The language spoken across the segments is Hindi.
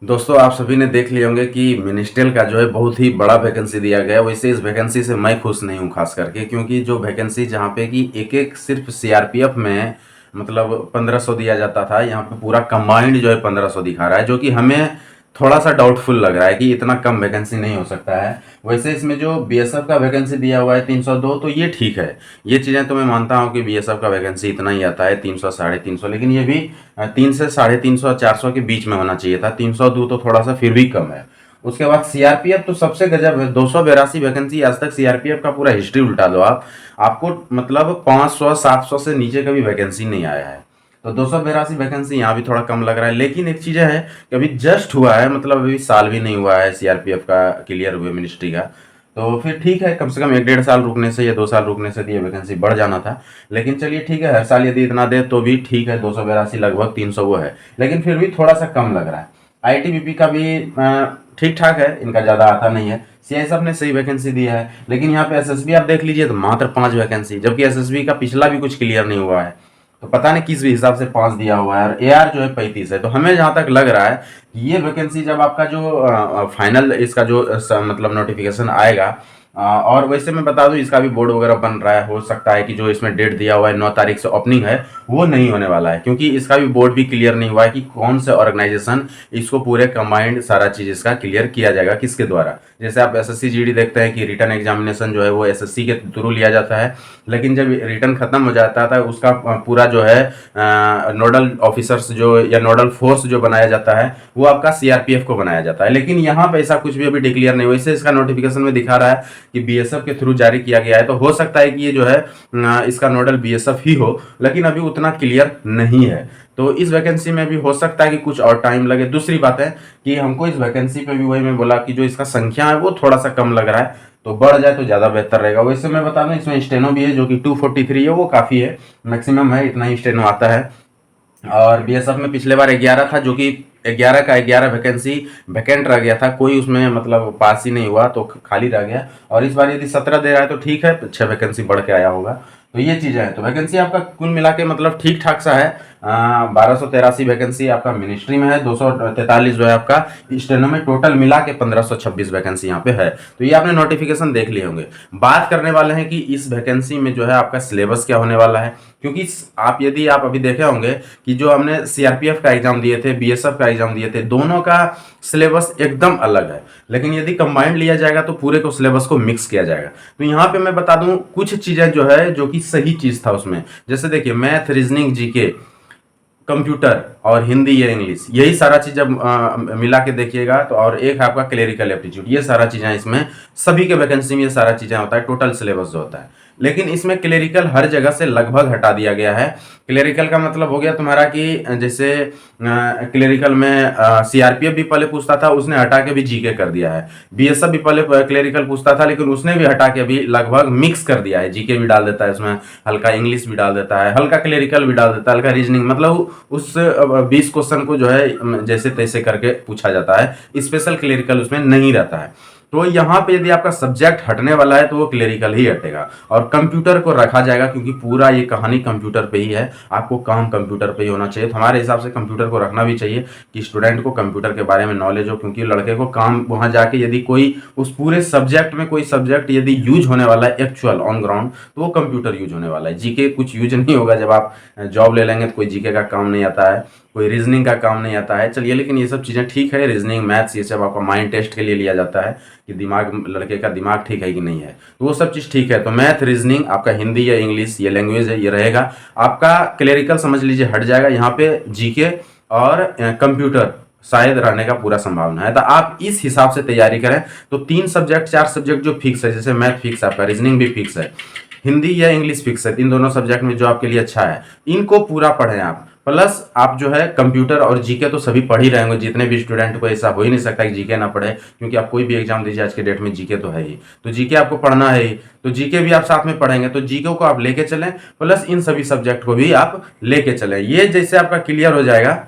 दोस्तों आप सभी ने देख लिए होंगे कि मिनिस्ट्रियल का जो है बहुत ही बड़ा वैकेंसी दिया गया है। वैसे इस वैकेंसी से मैं खुश नहीं हूँ खास करके, क्योंकि जो वैकेंसी जहाँ पे कि एक एक सिर्फ सीआरपीएफ में मतलब 1500 दिया जाता था, यहाँ पे पूरा कंबाइंड जो है 1500 दिखा रहा है, जो कि हमें थोड़ा सा डाउटफुल लग रहा है कि इतना कम वैकेंसी नहीं हो सकता है। वैसे इसमें जो बीएसएफ का वैकेंसी दिया हुआ है 302, तो ये ठीक है। ये चीज़ें तो मैं मानता हूँ कि बीएसएफ का वैकेंसी इतना ही आता है 300 350, लेकिन ये भी 3 से 350 400 के बीच में होना चाहिए था। 302 तो थोड़ा सा फिर भी कम है। उसके बाद सीआरपीएफ तो सबसे गजब है, 282 वैकेंसी। आज तक सीआरपीएफ का पूरा हिस्ट्री उल्टा दो आप, आपको मतलब 500 700 से नीचे कभी वैकेंसी नहीं आया है। तो 282 वैकेंसी यहाँ भी थोड़ा कम लग रहा है। लेकिन एक चीज़ है कि अभी जस्ट हुआ है, मतलब अभी साल भी नहीं हुआ है सीआरपीएफ का क्लियर हुए मिनिस्ट्री का। तो फिर ठीक है, कम से कम 1 1.5 साल रुकने से या 2 साल रुकने से ये वैकेंसी बढ़ जाना था। लेकिन चलिए ठीक है, हर साल यदि इतना दे तो भी ठीक है। 282 लगभग 300 वो है, लेकिन फिर भी थोड़ा सा कम लग रहा है। आईटीबीपी का भी ठीक ठाक है, इनका ज़्यादा आता नहीं है। सीआईएसएफ ने सही वैकेंसी दिया है, लेकिन यहाँ पे एसएसबी आप देख लीजिए तो मात्र 5 वैकेंसी, जबकि एसएसबी का पिछला भी कुछ क्लियर नहीं हुआ है। तो पता नहीं किस भी हिसाब से 5 दिया हुआ है, और एआर जो है 35 है। तो हमें जहाँ तक लग रहा है कि ये वैकेंसी जब आपका जो फाइनल इसका जो मतलब नोटिफिकेशन आएगा, और वैसे मैं बता दूं इसका भी बोर्ड वगैरह बन रहा है। हो सकता है कि जो इसमें डेट दिया हुआ है 9 तारीख से ओपनिंग है, वो नहीं होने वाला है, क्योंकि इसका भी बोर्ड भी क्लियर नहीं हुआ है कि कौन से ऑर्गेनाइजेशन इसको पूरे कंबाइंड सारा चीज इसका क्लियर किया जाएगा, किसके द्वारा। जैसे आप एसएससी जीडी देखते हैं कि रिटर्न एग्जामिनेशन जो है वो एसएससी के थ्रू लिया जाता है, लेकिन जब रिटर्न खत्म हो जाता है उसका पूरा जो है नोडल ऑफिसर्स जो या नोडल फोर्स जो बनाया जाता है वो आपका सीआरपीएफ को बनाया जाता है। लेकिन यहाँ पे ऐसा कुछ भी अभी डिक्लेयर नहीं हुआ। इससे इसका नोटिफिकेशन में दिखा रहा है कि बीएसएफ के थ्रू जारी किया गया है। तो हो सकता है कि ये जो है इसका नोडल बीएसएफ ही हो, लेकिन अभी उतना क्लियर नहीं है। तो इस वैकेंसी में भी हो सकता है कि कुछ और टाइम लगे। दूसरी बात है कि हमको इस वैकेंसी पे भी वही मैं बोला कि जो इसका संख्या है वो थोड़ा सा कम लग रहा है, तो बढ़ जाए तो ज़्यादा बेहतर रहेगा। वैसे मैं बता दूं इसमें स्टेनो भी है जो कि 243 है, वो काफ़ी है, मैक्सिमम है, इतना ही स्टेनो आता है। और बीएसएफ में पिछले बार 11 था, जो कि 11 का 11 वैकेंसी वैकेंट रह गया था, कोई उसमें मतलब पास ही नहीं हुआ, तो खाली रह गया। और इस बार यदि 17 दे रहा है तो ठीक है, 6 वैकेंसी बढ़ के आया होगा। तो ये चीज़ें हैं। तो वैकेंसी आपका कुल मिला के मतलब ठीक ठाक सा है। 1283 वैकेंसी आपका मिनिस्ट्री में है, 243 जो है आपका स्टेनो में, टोटल मिला के 1526 वैकेंसी यहाँ पे है। तो ये आपने नोटिफिकेशन देख लिए होंगे। बात करने वाले हैं कि इस वैकेंसी में जो है आपका सिलेबस क्या होने वाला है, क्योंकि आप यदि आप अभी देखे होंगे कि जो हमने सीआरपीएफ का एग्जाम दिए थे, बीएसएफ का एग्जाम दिए थे, दोनों का सिलेबस एकदम अलग है। लेकिन यदि कंबाइंड लिया जाएगा तो पूरे को सिलेबस को मिक्स किया जाएगा। तो यहाँ पे मैं बता दूं कुछ चीजें जो है जो कि सही चीज था उसमें। जैसे देखिए, मैथ, रीजनिंग, जीके, कंप्यूटर और हिंदी या इंग्लिश, यही सारा चीज जब मिला के देखिएगा तो, और एक है आपका क्लेरिकल एप्टीट्यूड, ये सारा चीजें इसमें सभी के वैकेंसी में ये सारा चीजें होता है, टोटल सिलेबस जो होता है। लेकिन इसमें क्लेरिकल हर जगह से लगभग हटा दिया गया है। क्लेरिकल का मतलब हो गया तुम्हारा कि जैसे क्लेरिकल में सीआरपीएफ भी पहले पूछता था, उसने हटा के भी जीके कर दिया है। बीएसएफ भी पहले क्लेरिकल पूछता था, लेकिन उसने भी हटा के भी लगभग मिक्स कर दिया है, जीके भी डाल देता है उसमें, हल्का इंग्लिश भी डाल देता है, हल्का क्लेरिकल भी डाल देता है, हल्का रीजनिंग, मतलब उस 20 क्वेश्चन को जो है जैसे तैसे करके पूछा जाता है। स्पेशल क्लेरिकल उसमें नहीं रहता है। तो यहाँ पे यदि आपका सब्जेक्ट हटने वाला है तो वो क्लेरिकल ही हटेगा, और कंप्यूटर को रखा जाएगा, क्योंकि पूरा ये कहानी कंप्यूटर पे ही है। आपको काम कंप्यूटर पे ही होना चाहिए। तो हमारे हिसाब से कंप्यूटर को रखना भी चाहिए कि स्टूडेंट को कंप्यूटर के बारे में नॉलेज हो, क्योंकि लड़के को काम वहाँ जाके यदि कोई उस पूरे सब्जेक्ट में कोई सब्जेक्ट यदि यूज होने वाला है एक्चुअल ऑन ग्राउंड, तो वो कंप्यूटर यूज होने वाला है। जीके कुछ यूज नहीं होगा। जब आप जॉब ले लेंगे तो कोई जीके का काम नहीं आता है, कोई रीजनिंग का काम नहीं आता है। चलिए, लेकिन ये सब चीज़ें ठीक है, रीजनिंग, मैथ्स, ये सब आपका माइंड टेस्ट के लिए लिया जाता है कि दिमाग, लड़के का दिमाग ठीक है कि नहीं है, तो वो सब चीज़ ठीक है। तो मैथ, रीजनिंग, आपका हिंदी या इंग्लिश, ये लैंग्वेज है, ये रहेगा। आपका क्लेरिकल समझ लीजिए हट जाएगा। यहाँ पे जीके और कंप्यूटर शायद रहने का पूरा संभावना है। तो आप इस हिसाब से तैयारी करें। तो 3 सब्जेक्ट 4 सब्जेक्ट जो फिक्स है, जैसे मैथ फिक्स है आपका, रीजनिंग भी फिक्स है, हिंदी या इंग्लिश फिक्स है, इन दोनों सब्जेक्ट में जो आपके लिए अच्छा है, इनको पूरा पढ़ें आप। प्लस आप जो है कंप्यूटर और जीके तो सभी पढ़ ही रहे होंगे। जितने भी स्टूडेंट को ऐसा हो ही नहीं सकता कि जीके ना पढ़े, क्योंकि आप कोई भी एग्जाम दीजिए आज के डेट में जीके तो है ही। तो जीके आपको पढ़ना है ही, तो जीके भी आप साथ में पढ़ेंगे। तो जीके को आप लेके चलें, प्लस इन सभी सब्जेक्ट को भी आप लेके चलें। ये जैसे आपका क्लियर हो जाएगा,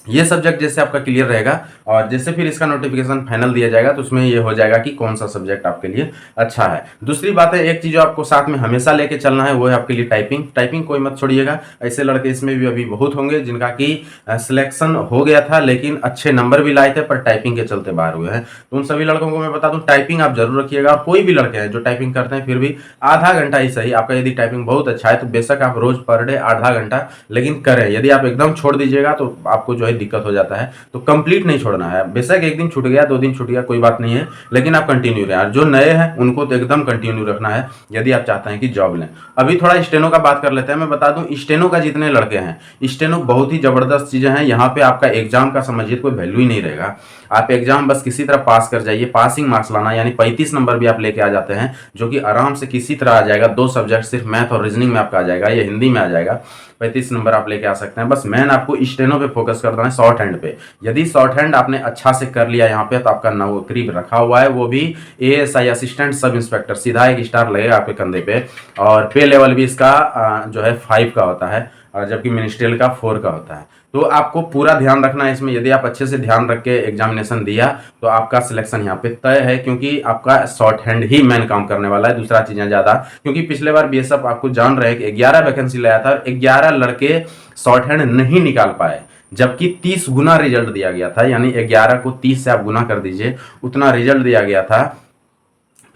ये सब्जेक्ट जैसे आपका क्लियर रहेगा और जैसे फिर इसका नोटिफिकेशन फाइनल दिया जाएगा तो उसमें ये हो जाएगा कि कौन सा सब्जेक्ट आपके लिए अच्छा है। दूसरी बात है, एक चीज़ जो आपको साथ में हमेशा लेके चलना है वो है आपके लिए टाइपिंग। टाइपिंग कोई मत छोड़िएगा। ऐसे लड़के इसमें भी अभी बहुत होंगे जिनका कि सिलेक्शन हो गया था लेकिन अच्छे नंबर भी लाए थे पर टाइपिंग के चलते बाहर हुए हैं। तो उन सभी लड़कों को मैं बता दूं टाइपिंग आप जरूर रखिएगा। कोई भी लड़के हैं जो टाइपिंग करते हैं फिर भी आधा घंटा ही सही, आपका यदि टाइपिंग बहुत अच्छा है तो बेशक आप रोज पर डे आधा घंटा लेकिन करें। यदि आप एकदम छोड़ दीजिएगा तो आपको जो है दिक्कत हो जाता है। तो कंप्लीट नहीं छोड़ना है। बेशक एक दिन छूट गया, 2 दिन छूट गया, कोई बात नहीं है, लेकिन आप कंटिन्यू रहें। जो नए हैं उनको तो एकदम कंटिन्यू रखना है यदि आप चाहते हैं कि जॉब लें। अभी थोड़ा स्टेनो का बात कर लेते हैं। मैं बता दूं स्टेनो का जितने लड़के हैं, स्टेनो बहुत ही जबरदस्त चीजें हैं। यहाँ पे आपका एग्जाम का समझिए कोई वैल्यू ही नहीं रहेगा। आप एग्जाम बस किसी तरह पास कर जाइए, पासिंग मार्क्स लाना, यानी 35 नंबर भी आप लेके आ जाते हैं जो कि आराम से किसी तरह आ जाएगा। 2 सब्जेक्ट सिर्फ मैथ और रीजनिंग में आपका आ जाएगा, या हिंदी में आ जाएगा। 35 नंबर आप लेके आ सकते हैं। बस मैन आपको स्टेनो पे फोकस करना है, शॉर्ट हैंड पे। यदि शॉर्ट हैंड आपने अच्छा से कर लिया यहाँ पे तो आपका नौकरी रखा हुआ है, वो भी एएसआई असिस्टेंट सब इंस्पेक्टर, सीधा एक स्टार लगेगा आपके कंधे पे। और पे लेवल भी इसका जो है 5 का होता है, जबकि मिनिस्ट्रियल का 4 का होता है। तो आपको पूरा ध्यान रखना है इसमें। यदि आप अच्छे से ध्यान रख के एग्जामिनेशन दिया तो आपका सिलेक्शन यहाँ पे तय है, क्योंकि आपका शॉर्ट हैंड ही मेन काम करने वाला है, दूसरा चीजें ज्यादा। क्योंकि पिछले बार बीएसएफ आपको जान रहे हैं कि 11 वैकेंसी लाया था, 11 लड़के शॉर्ट हैंड नहीं निकाल पाए, जबकि 30 गुना रिजल्ट दिया गया था। यानी 11 को 30 से आप गुना कर दीजिए, उतना रिजल्ट दिया गया था,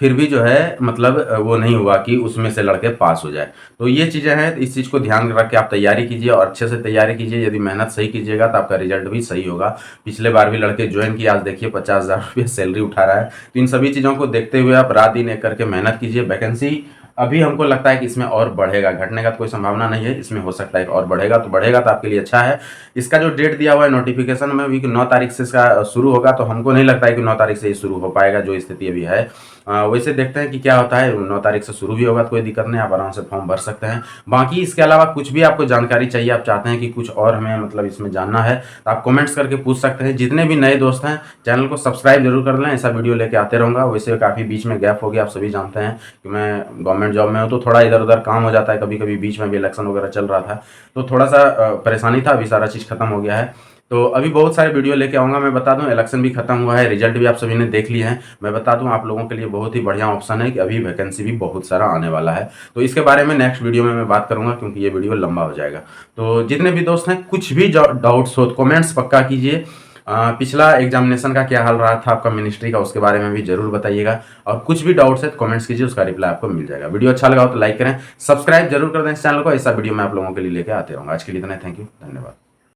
फिर भी जो है मतलब वो नहीं हुआ कि उसमें से लड़के पास हो जाए। तो ये चीज़ें हैं, इस चीज़ को ध्यान रख के आप तैयारी कीजिए और अच्छे से तैयारी कीजिए। यदि मेहनत सही कीजिएगा तो आपका रिजल्ट भी सही होगा। पिछले बार भी लड़के ज्वाइन किए, आज देखिए 50,000 रुपये सैलरी उठा रहा है। तो इन सभी चीज़ों को देखते हुए आप रात दिन एक करके मेहनत कीजिए। वैकेंसी अभी हमको लगता है कि इसमें और बढ़ेगा, घटने का तो कोई संभावना नहीं है, इसमें हो सकता है कि और बढ़ेगा। तो बढ़ेगा तो आपके लिए अच्छा है। इसका जो डेट दिया हुआ है नोटिफिकेशन में भी कि 9 तारीख से इसका शुरू होगा, तो हमको नहीं लगता है कि 9 तारीख से ये शुरू हो पाएगा, जो स्थिति अभी है। वैसे देखते हैं कि क्या होता है। 9 तारीख से शुरू भी होगा तो कोई दिक्कत नहीं, आप आराम से फॉर्म भर सकते हैं। बाकी इसके अलावा कुछ भी आपको जानकारी चाहिए, आप चाहते हैं कि कुछ और हमें मतलब इसमें जानना है, तो आप कमेंट्स करके पूछ सकते हैं। जितने भी नए दोस्त हैं चैनल को सब्सक्राइब जरूर कर लें, ऐसा वीडियो लेके आते रहूँगा। वैसे काफ़ी बीच में गैप हो गया, आप सभी जानते हैं कि मैं गवर्नमेंट जॉब में हूँ, तो थोड़ा इधर उधर काम हो जाता है, कभी कभी बीच में भी इलेक्शन वगैरह चल रहा था तो थोड़ा सा परेशानी था। अभी सारा चीज़ खत्म हो गया है, तो अभी बहुत सारे वीडियो लेके आऊँगा। मैं बता दूं इलेक्शन भी खत्म हुआ है, रिजल्ट भी आप सभी ने देख लिए हैं। मैं बता दूं आप लोगों के लिए बहुत ही बढ़िया ऑप्शन है कि अभी वैकेंसी भी बहुत सारा आने वाला है। तो इसके बारे में नेक्स्ट वीडियो में मैं बात करूंगा, क्योंकि ये वीडियो लंबा हो जाएगा। तो जितने भी दोस्त हैं कुछ भी डाउट्स हो तो कमेंट्स पक्का कीजिए। पिछला एग्जामिनेशन का क्या हाल रहा था आपका मिनिस्ट्री का, उसके बारे में भी जरूर बताइएगा। और कुछ भी डाउट्स है तो कमेंट्स कीजिए, उसका रिप्लाई आपको मिल जाएगा। वीडियो अच्छा लगा हो तो लाइक करें, सब्सक्राइब जरूर कर दें इस चैनल को। ऐसा वीडियो मैं आप लोगों के लिए लेके आते रहूँगा। आज के लिए इतना, थैंक यू, धन्यवाद।